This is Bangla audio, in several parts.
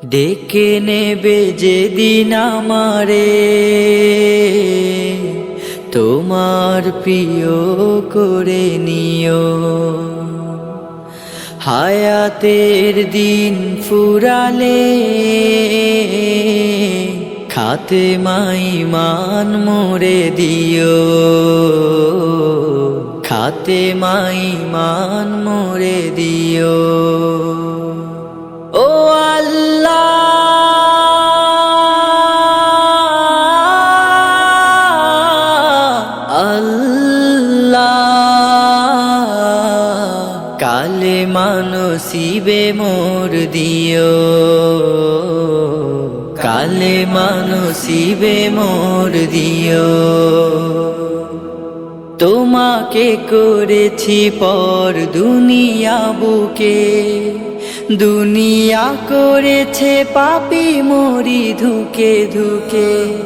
ডেকে নেবে যেদিন আমারে তোমার প্রিয় করে নিও। হায়াতের দিন ফুরালে খাতেমাই মান মোরে দিও। খাতেমাই মান মোরে দিও। ও আল্লাহ, কালেমা নসিবে মোর দিও। কালেমা নসিবে মোর দিও। তোমাকে করেছি পর দুনিয়া বুকে, দুনিয়া করেছে পাপী মরি ধুকে ধুকে।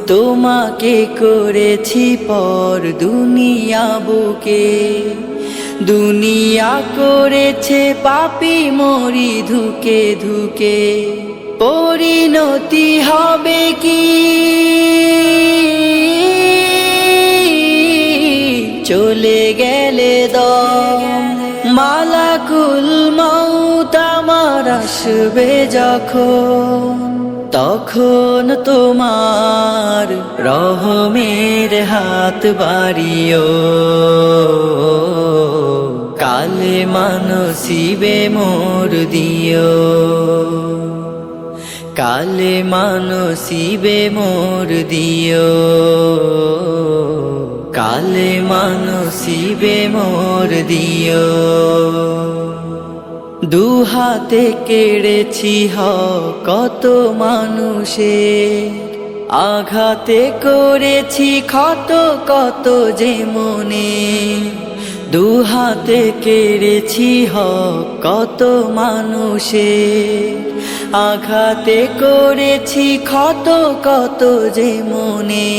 তোমাকে করেছি পর দুনিয়া বুকে, দুনিয়া করেছে পাপী মরি ধুকে ধুকে। পরিণতি হবে কি চলে গেলে দম, মালাকুল মউত আমার আসবে যখন, তখন তোমার রহমের হাত বাড়িও। কালেমা নসিবে মোর দিও। কালেমা নসিবে মোর দিও। কালেমা নসিবে মোর দিও। দুহাতে কেড়েছি কত মানুষের, আঘাতে করেছি ক্ষত কত যে মনে। দুহাতে কেড়েছি কত মানুষের, আঘাতে করেছি ক্ষত কত যে মনে।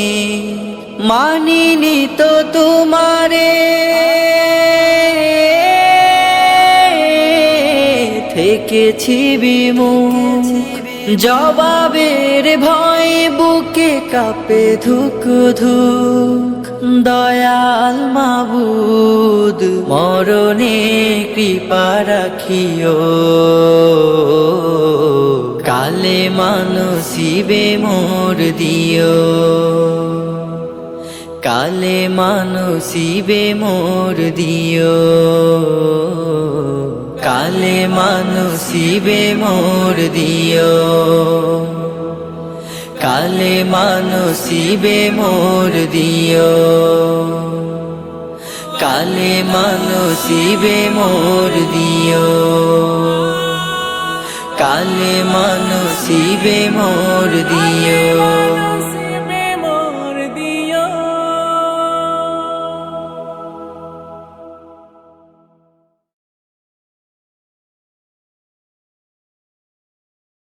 মানিনি তো তোমারে, থেকেছি বিমুখ, জবাবের ভয় বুকে কাঁপে ধুক ধুক। দয়াল মাবুদ মরণে কৃপা রাখিও। কালেমা নসিবে মোর দিও। কালেমা নসিবে মোর দিও। কালেমা নসিবে মোর দিও। কালেমা নসিবে মোর দিও। কালেমা নসিবে মোর দিও। কালেমা নসিবে মোর দিও।